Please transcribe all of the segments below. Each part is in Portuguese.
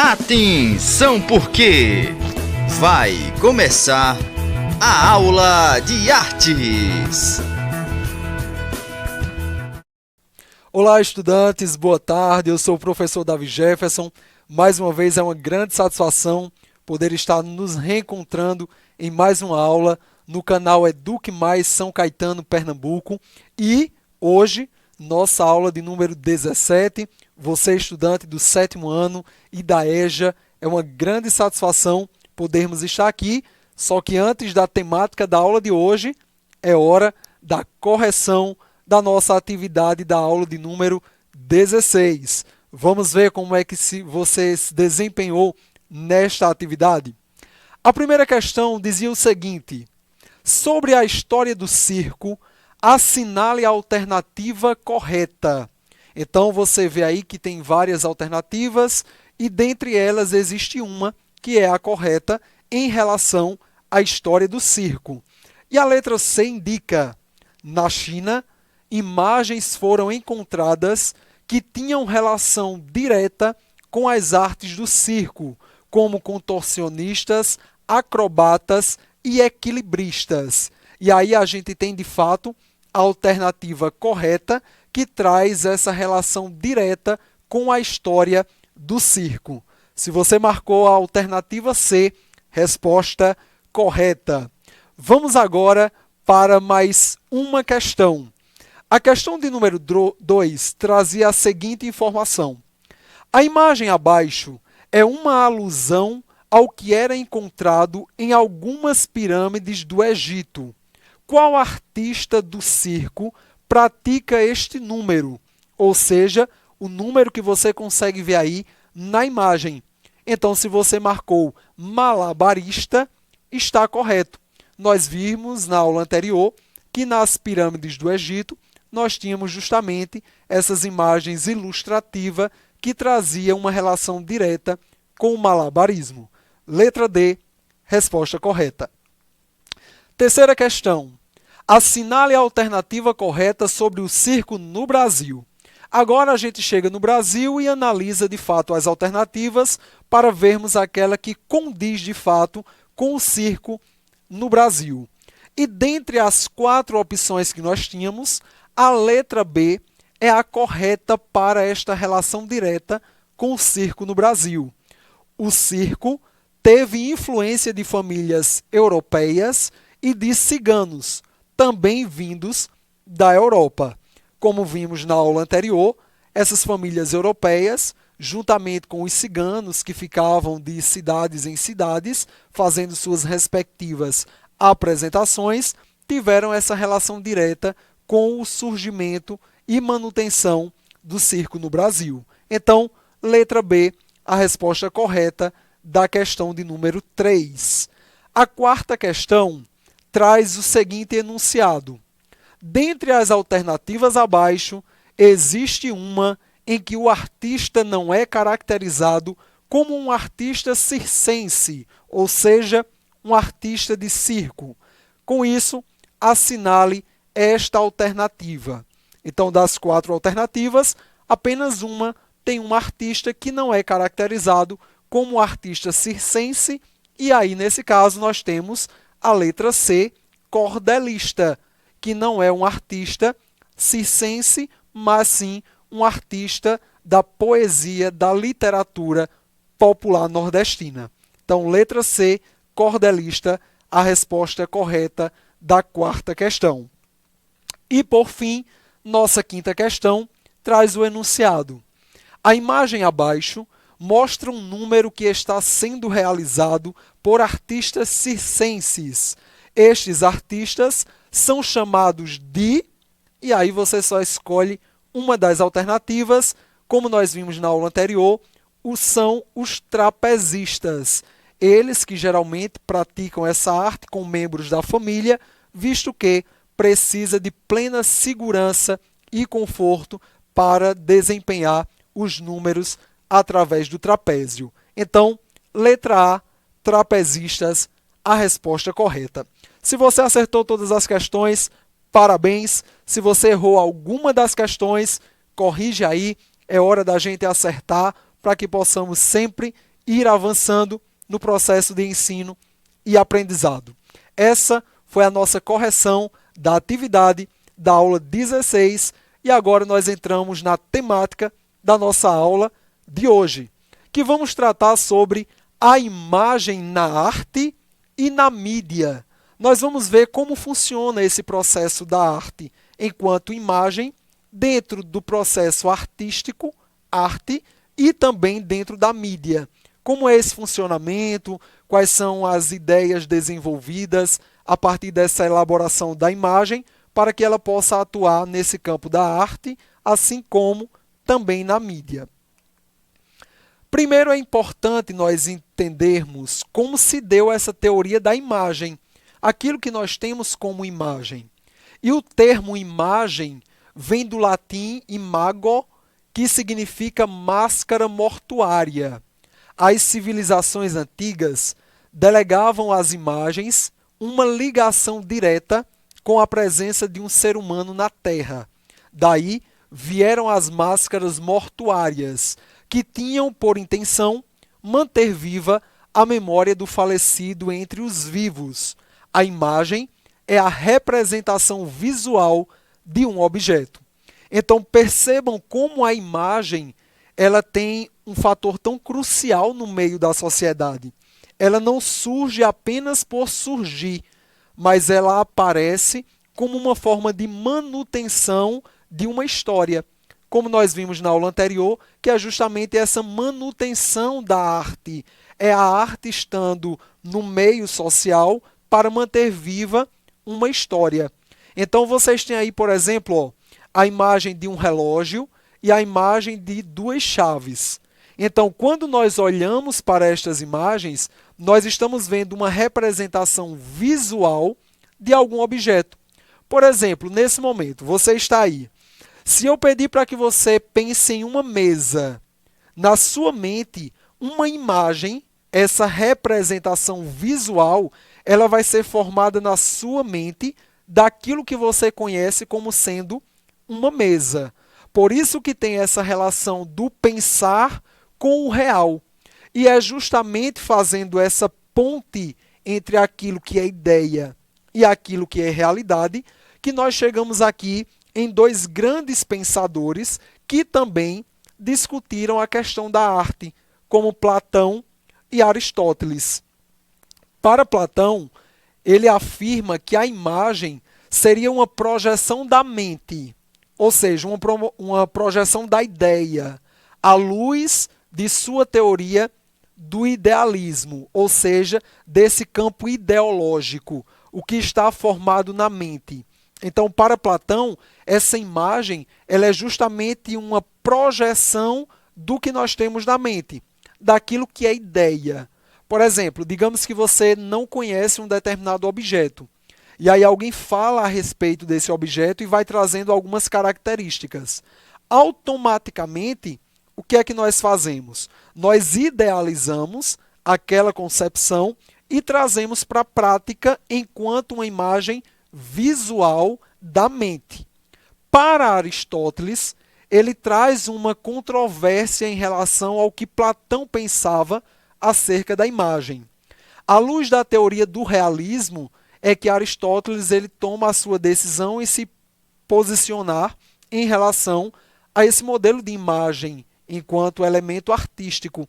Atenção porque vai começar a aula de artes. Olá, estudantes, boa tarde. Eu sou o professor Davi Jefferson. Mais uma vez é uma grande satisfação poder estar nos reencontrando em mais uma aula no canal Eduque Mais São Caetano, Pernambuco. E hoje, nossa aula de número 17, você estudante do 7º ano e da EJA, é uma grande satisfação podermos estar aqui, só que antes da temática da aula de hoje, é hora da correção da nossa atividade da aula de número 16. Vamos ver como é que você se desempenhou nesta atividade. A primeira questão dizia o seguinte: sobre a história do circo, assinale a alternativa correta. Então, você vê aí que tem várias alternativas e dentre elas existe uma que é a correta em relação à história do circo. E a letra C indica: na China, imagens foram encontradas que tinham relação direta com as artes do circo, como contorcionistas, acrobatas e equilibristas. E aí a gente tem, de fato, a alternativa correta que traz essa relação direta com a história do circo. Se você marcou a alternativa C, resposta correta. Vamos agora para mais uma questão. A questão de número 2 trazia a seguinte informação: a imagem abaixo é uma alusão ao que era encontrado em algumas pirâmides do Egito. Qual artista do circo pratica este número? Ou seja, o número que você consegue ver aí na imagem. Então, se você marcou malabarista, está correto. Nós vimos na aula anterior que nas pirâmides do Egito nós tínhamos justamente essas imagens ilustrativas que traziam uma relação direta com o malabarismo. Letra D, resposta correta. Terceira questão. Assinale a alternativa correta sobre o circo no Brasil. Agora a gente chega no Brasil e analisa de fato as alternativas para vermos aquela que condiz de fato com o circo no Brasil. E dentre as 4 opções que nós tínhamos, a letra B é a correta para esta relação direta com o circo no Brasil. O circo teve influência de famílias europeias e de ciganos, também vindos da Europa. Como vimos na aula anterior, essas famílias europeias, juntamente com os ciganos que ficavam de cidades em cidades, fazendo suas respectivas apresentações, tiveram essa relação direta com o surgimento e manutenção do circo no Brasil. Então, letra B, a resposta correta da questão de número 3. A quarta questão traz o seguinte enunciado: dentre as alternativas abaixo, existe uma em que o artista não é caracterizado como um artista circense, ou seja, um artista de circo. Com isso, assinale esta alternativa. Então, das 4 alternativas, apenas uma tem um artista que não é caracterizado como artista circense, e aí, nesse caso, nós temos a letra C, cordelista, que não é um artista circense, mas sim um artista da poesia, da literatura popular nordestina. Então, letra C, cordelista, a resposta correta da quarta questão. E, por fim, nossa quinta questão traz o enunciado: a imagem abaixo mostra um número que está sendo realizado por artistas circenses. Estes artistas são chamados de... E aí você só escolhe uma das alternativas. Como nós vimos na aula anterior, são os trapezistas. Eles que geralmente praticam essa arte com membros da família, visto que precisa de plena segurança e conforto para desempenhar os números através do trapézio. Então, letra A, trapezistas, a resposta correta. Se você acertou todas as questões, parabéns. Se você errou alguma das questões, corrige aí. É hora da gente acertar para que possamos sempre ir avançando no processo de ensino e aprendizado. Essa foi a nossa correção da atividade da aula 16 e agora nós entramos na temática da nossa aula de hoje, que vamos tratar sobre a imagem na arte e na mídia. Nós vamos ver como funciona esse processo da arte enquanto imagem dentro do processo artístico, arte, e também dentro da mídia. Como é esse funcionamento, quais são as ideias desenvolvidas a partir dessa elaboração da imagem para que ela possa atuar nesse campo da arte, assim como também na mídia. Primeiro é importante nós entendermos como se deu essa teoria da imagem, aquilo que nós temos como imagem. E o termo imagem vem do latim imago, que significa máscara mortuária. As civilizações antigas delegavam às imagens uma ligação direta com a presença de um ser humano na Terra. Daí vieram as máscaras mortuárias, que tinham por intenção manter viva a memória do falecido entre os vivos. A imagem é a representação visual de um objeto. Então percebam como a imagem ela tem um fator tão crucial no meio da sociedade. Ela não surge apenas por surgir, mas ela aparece como uma forma de manutenção de uma história. Como nós vimos na aula anterior, que é justamente essa manutenção da arte. É a arte estando no meio social para manter viva uma história. Então vocês têm aí, por exemplo, ó, a imagem de um relógio e a imagem de duas chaves. Então, quando nós olhamos para estas imagens, nós estamos vendo uma representação visual de algum objeto. Por exemplo, nesse momento, você está aí. Se eu pedir para que você pense em uma mesa, na sua mente, uma imagem, essa representação visual, ela vai ser formada na sua mente daquilo que você conhece como sendo uma mesa. Por isso que tem essa relação do pensar com o real. E é justamente fazendo essa ponte entre aquilo que é ideia e aquilo que é realidade que nós chegamos aqui em dois grandes pensadores que também discutiram a questão da arte, como Platão e Aristóteles. Para Platão, ele afirma que a imagem seria uma projeção da mente, ou seja, uma projeção da ideia, à luz de sua teoria do idealismo, ou seja, desse campo ideológico, o que está formado na mente. Então, para Platão, essa imagem ela é justamente uma projeção do que nós temos na mente, daquilo que é ideia. Por exemplo, digamos que você não conhece um determinado objeto, e aí alguém fala a respeito desse objeto e vai trazendo algumas características. Automaticamente, o que é que nós fazemos? Nós idealizamos aquela concepção e trazemos para a prática enquanto uma imagem visual da mente. Para Aristóteles, ele traz uma controvérsia em relação ao que Platão pensava acerca da imagem. À luz da teoria do realismo, é que Aristóteles ele toma a sua decisão em se posicionar em relação a esse modelo de imagem enquanto elemento artístico.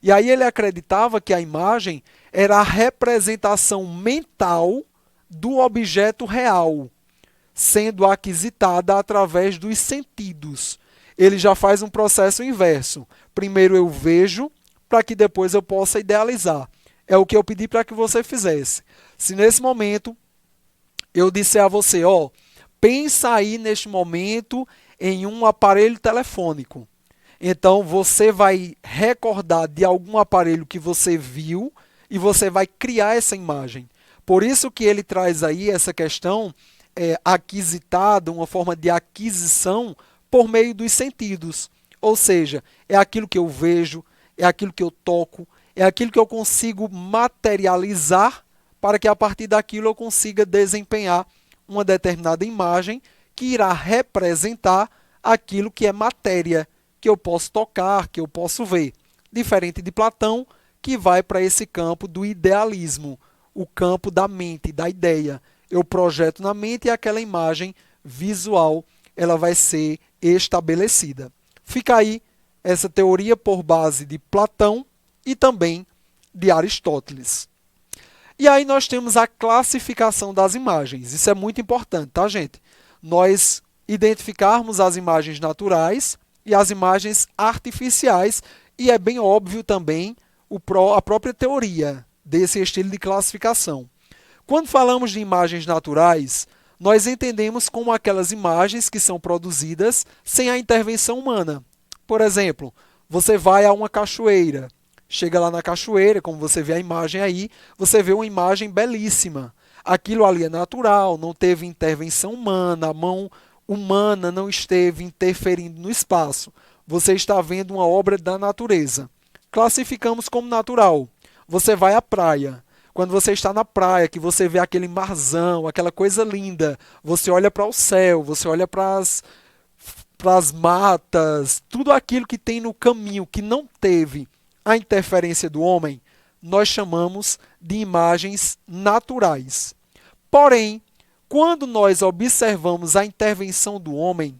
E aí ele acreditava que a imagem era a representação mental do objeto real, sendo aquisitada através dos sentidos. Ele já faz um processo inverso. Primeiro eu vejo, para que depois eu possa idealizar. É o que eu pedi para que você fizesse. Se nesse momento eu disser a você, ó, pensa aí neste momento em um aparelho telefônico. Então você vai recordar de algum aparelho que você viu e você vai criar essa imagem. Por isso que ele traz aí essa questão aquisitada, uma forma de aquisição por meio dos sentidos. Ou seja, é aquilo que eu vejo, é aquilo que eu toco, é aquilo que eu consigo materializar para que a partir daquilo eu consiga desempenhar uma determinada imagem que irá representar aquilo que é matéria, que eu posso tocar, que eu posso ver. Diferente de Platão, que vai para esse campo do idealismo, o campo da mente, da ideia. Eu projeto na mente e aquela imagem visual ela vai ser estabelecida. Fica aí essa teoria por base de Platão e também de Aristóteles. E aí nós temos a classificação das imagens. Isso é muito importante, tá, gente? Nós identificarmos as imagens naturais e as imagens artificiais, e é bem óbvio também a própria teoria desse estilo de classificação. Quando falamos de imagens naturais, nós entendemos como aquelas imagens que são produzidas sem a intervenção humana. Por exemplo, você vai a uma cachoeira, chega lá na cachoeira, como você vê a imagem aí, você vê uma imagem belíssima. Aquilo ali é natural, não teve intervenção humana, a mão humana não esteve interferindo no espaço. Você está vendo uma obra da natureza. Classificamos como natural. Você vai à praia. Quando você está na praia, que você vê aquele marzão, aquela coisa linda, você olha para o céu, você olha para as matas, tudo aquilo que tem no caminho que não teve a interferência do homem, nós chamamos de imagens naturais. Porém, quando nós observamos a intervenção do homem,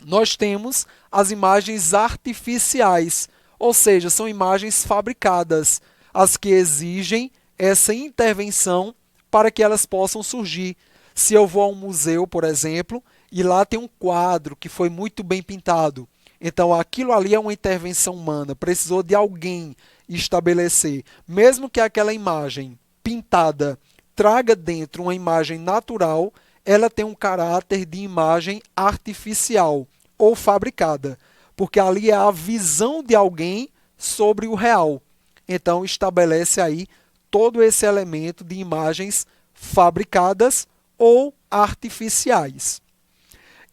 nós temos as imagens artificiais, ou seja, são imagens fabricadas, as que exigem essa intervenção para que elas possam surgir. Se eu vou a um museu, por exemplo, e lá tem um quadro que foi muito bem pintado, então aquilo ali é uma intervenção humana, precisou de alguém estabelecer. Mesmo que aquela imagem pintada traga dentro uma imagem natural, ela tem um caráter de imagem artificial ou fabricada, porque ali é a visão de alguém sobre o real. Então estabelece aí todo esse elemento de imagens fabricadas ou artificiais.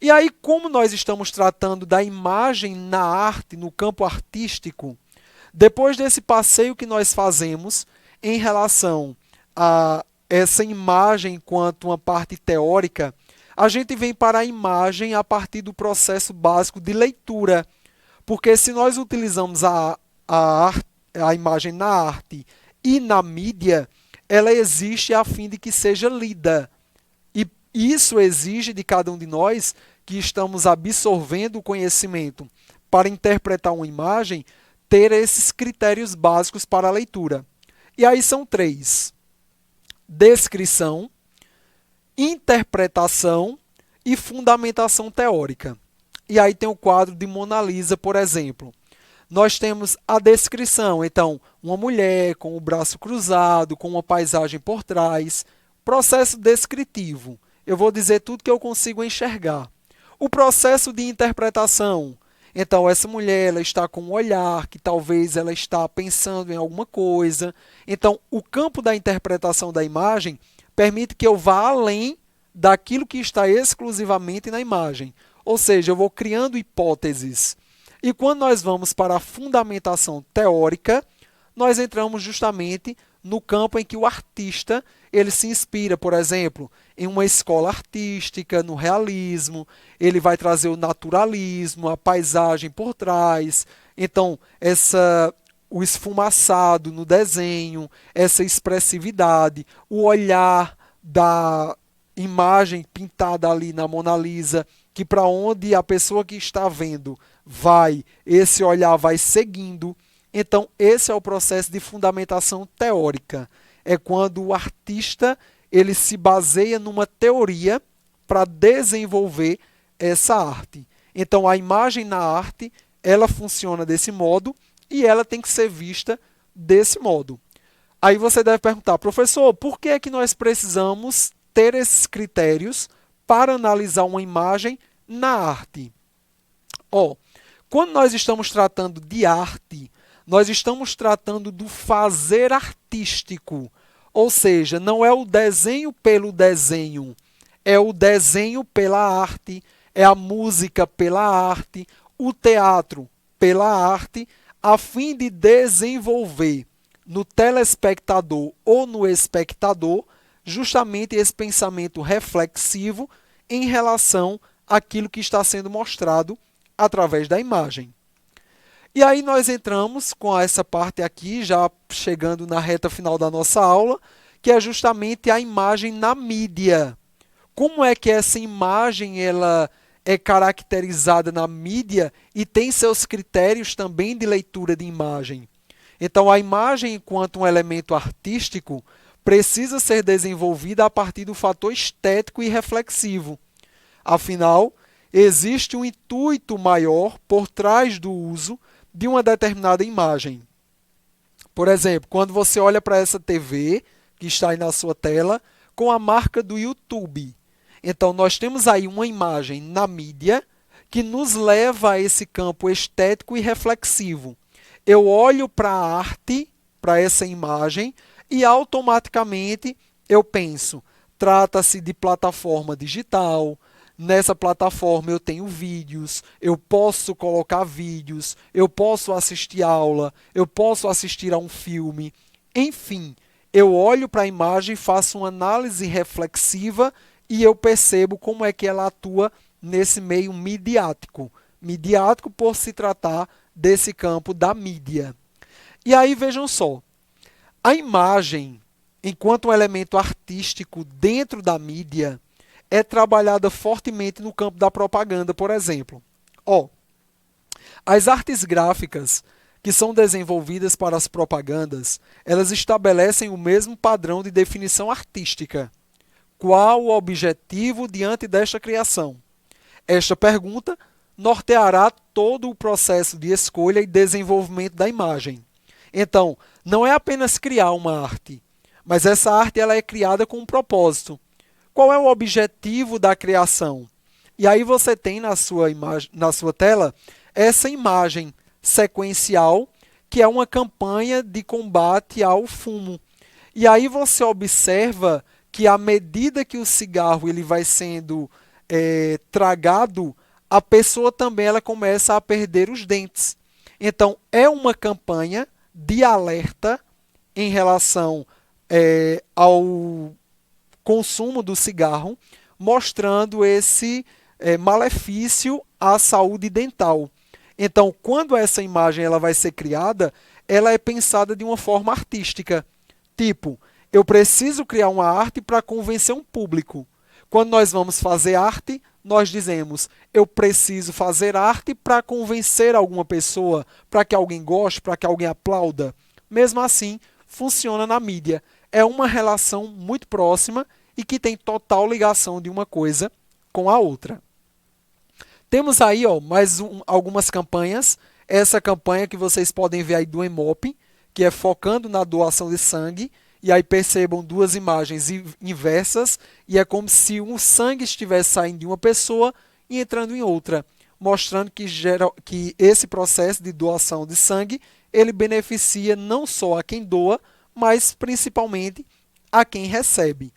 E aí, como nós estamos tratando da imagem na arte, no campo artístico, depois desse passeio que nós fazemos em relação a essa imagem enquanto uma parte teórica, a gente vem para a imagem a partir do processo básico de leitura. Porque se nós utilizamos a imagem na arte e na mídia, ela existe a fim de que seja lida. E isso exige de cada um de nós que estamos absorvendo o conhecimento para interpretar uma imagem, ter esses critérios básicos para a leitura. E aí são 3: descrição, interpretação e fundamentação teórica. E aí tem o quadro de Mona Lisa, por exemplo. Nós temos a descrição, então, uma mulher com o braço cruzado, com uma paisagem por trás, processo descritivo. Eu vou dizer tudo que eu consigo enxergar. O processo de interpretação, então, essa mulher ela está com um olhar que talvez ela está pensando em alguma coisa. Então, o campo da interpretação da imagem permite que eu vá além daquilo que está exclusivamente na imagem. Ou seja, eu vou criando hipóteses. E quando nós vamos para a fundamentação teórica, nós entramos justamente no campo em que o artista ele se inspira, por exemplo, em uma escola artística, no realismo, ele vai trazer o naturalismo, a paisagem por trás, então o esfumaçado no desenho, essa expressividade, o olhar da imagem pintada ali na Mona Lisa, que para onde a pessoa que está vendo vai, esse olhar vai seguindo. Então, esse é o processo de fundamentação teórica. É quando o artista ele se baseia numa teoria para desenvolver essa arte. Então, a imagem na arte, ela funciona desse modo e ela tem que ser vista desse modo. Aí você deve perguntar, professor, por que é que nós precisamos ter esses critérios para analisar uma imagem na arte? Quando nós estamos tratando de arte, nós estamos tratando do fazer artístico, ou seja, não é o desenho pelo desenho, é o desenho pela arte, é a música pela arte, o teatro pela arte, a fim de desenvolver no telespectador ou no espectador justamente esse pensamento reflexivo em relação àquilo que está sendo mostrado através da imagem. E aí nós entramos com essa parte aqui, já chegando na reta final da nossa aula, que é justamente a imagem na mídia. Como é que essa imagem ela é caracterizada na mídia e tem seus critérios também de leitura de imagem? Então, a imagem, enquanto um elemento artístico, precisa ser desenvolvida a partir do fator estético e reflexivo. Afinal, existe um intuito maior por trás do uso de uma determinada imagem. Por exemplo, quando você olha para essa TV, que está aí na sua tela, com a marca do YouTube. Então, nós temos aí uma imagem na mídia que nos leva a esse campo estético e reflexivo. Eu olho para a arte, para essa imagem, e automaticamente eu penso, trata-se de plataforma digital, nessa plataforma eu tenho vídeos, eu posso colocar vídeos, eu posso assistir aula, eu posso assistir a um filme, enfim, eu olho para a imagem, faço uma análise reflexiva e eu percebo como é que ela atua nesse meio midiático. Midiático por se tratar desse campo da mídia. E aí vejam só, a imagem, enquanto um elemento artístico dentro da mídia, é trabalhada fortemente no campo da propaganda, por exemplo. As artes gráficas que são desenvolvidas para as propagandas, elas estabelecem o mesmo padrão de definição artística. Qual o objetivo diante desta criação? Esta pergunta norteará todo o processo de escolha e desenvolvimento da imagem. Então, não é apenas criar uma arte, mas essa arte ela é criada com um propósito. Qual é o objetivo da criação? E aí você tem na sua tela essa imagem sequencial, que é uma campanha de combate ao fumo. E aí você observa que à medida que o cigarro ele vai sendo tragado, a pessoa também ela começa a perder os dentes. Então, é uma campanha de alerta em relação ao consumo do cigarro, mostrando esse malefício à saúde dental. Então, quando essa imagem ela vai ser criada, ela é pensada de uma forma artística. Tipo, eu preciso criar uma arte para convencer um público. Quando nós vamos fazer arte, nós dizemos, eu preciso fazer arte para convencer alguma pessoa, para que alguém goste, para que alguém aplauda. Mesmo assim, funciona na mídia. É uma relação muito próxima e que tem total ligação de uma coisa com a outra. Temos aí algumas campanhas. Essa campanha que vocês podem ver aí do Hemop, que é focando na doação de sangue. E aí percebam duas imagens inversas e é como se um sangue estivesse saindo de uma pessoa e entrando em outra, mostrando que esse processo de doação de sangue ele beneficia não só a quem doa, mas principalmente a quem recebe.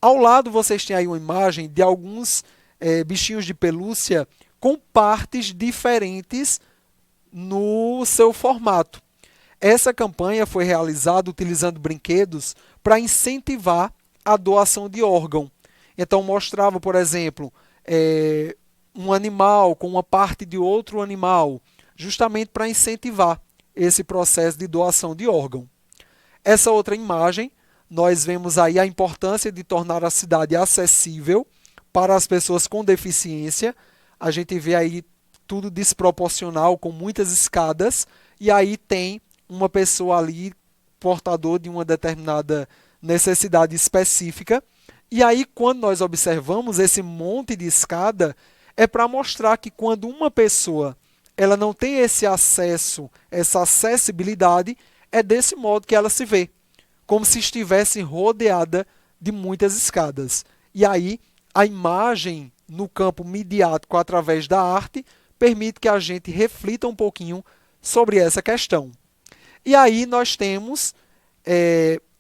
Ao lado vocês têm aí uma imagem de alguns bichinhos de pelúcia com partes diferentes no seu formato. Essa campanha foi realizada utilizando brinquedos para incentivar a doação de órgão. Então mostrava, por exemplo, um animal com uma parte de outro animal, justamente para incentivar esse processo de doação de órgão. Essa outra imagem, nós vemos aí a importância de tornar a cidade acessível para as pessoas com deficiência. A gente vê aí tudo desproporcional, com muitas escadas, e aí tem uma pessoa ali portador de uma determinada necessidade específica. E aí, quando nós observamos esse monte de escada, é para mostrar que quando uma pessoa ela não tem esse acesso, essa acessibilidade, é desse modo que ela se vê, como se estivesse rodeada de muitas escadas. E aí, a imagem no campo midiático através da arte permite que a gente reflita um pouquinho sobre essa questão. E aí nós temos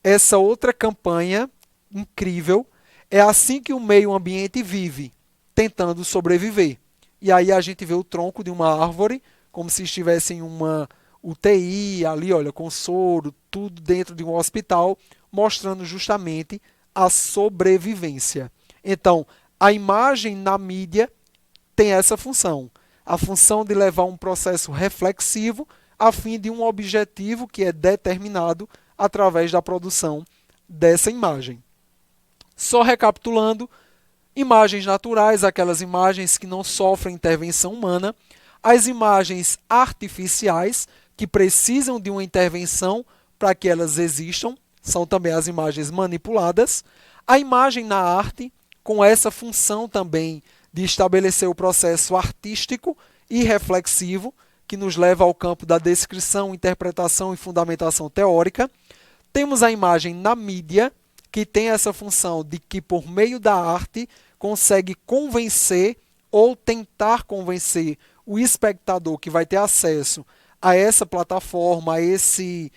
essa outra campanha incrível, é assim que o meio ambiente vive, tentando sobreviver. E aí a gente vê o tronco de uma árvore, como se estivesse em uma UTI, ali, olha, com soro, tudo dentro de um hospital, mostrando justamente a sobrevivência. Então, a imagem na mídia tem essa função. a função de levar um processo reflexivo a fim de um objetivo que é determinado através da produção dessa imagem. Só recapitulando, imagens naturais, aquelas imagens que não sofrem intervenção humana, as imagens artificiais, que precisam de uma intervenção para que elas existam, são também as imagens manipuladas, a imagem na arte, com essa função também de estabelecer o processo artístico e reflexivo, que nos leva ao campo da descrição, interpretação e fundamentação teórica. Temos a imagem na mídia, que tem essa função de que, por meio da arte, consegue convencer ou tentar convencer o espectador que vai ter acesso a essa plataforma, a esse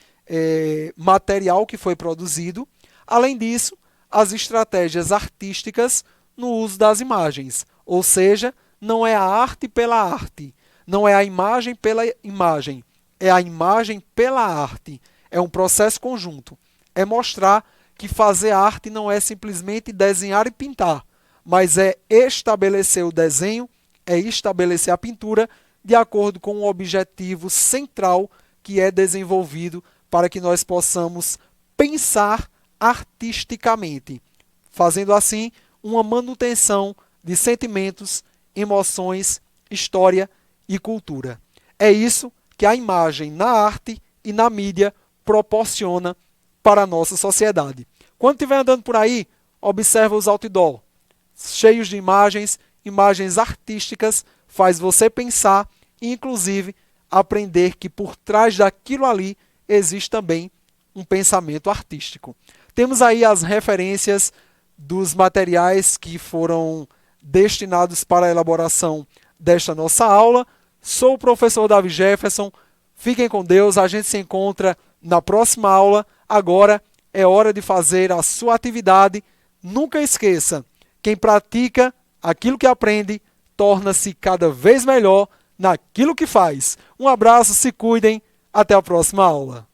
material que foi produzido. Além disso, as estratégias artísticas no uso das imagens, ou seja, não é a arte pela arte, não é a imagem pela imagem, é a imagem pela arte. É um processo conjunto. É mostrar que fazer arte não é simplesmente desenhar e pintar, mas é estabelecer o desenho, é estabelecer a pintura de acordo com um objetivo central que é desenvolvido para que nós possamos pensar artisticamente, fazendo assim uma manutenção de sentimentos, emoções, história e cultura. É isso que a imagem na arte e na mídia proporciona para a nossa sociedade. Quando estiver andando por aí, observa os outdoor, cheios de imagens, imagens artísticas, faz você pensar e, inclusive, aprender que por trás daquilo ali existe também um pensamento artístico. Temos aí as referências dos materiais que foram destinados para a elaboração desta nossa aula. Sou o professor Davi Jefferson. Fiquem com Deus, a gente se encontra na próxima aula. Agora é hora de fazer a sua atividade. Nunca esqueça, quem pratica aquilo que aprende, torna-se cada vez melhor naquilo que faz. Um abraço, se cuidem, até a próxima aula.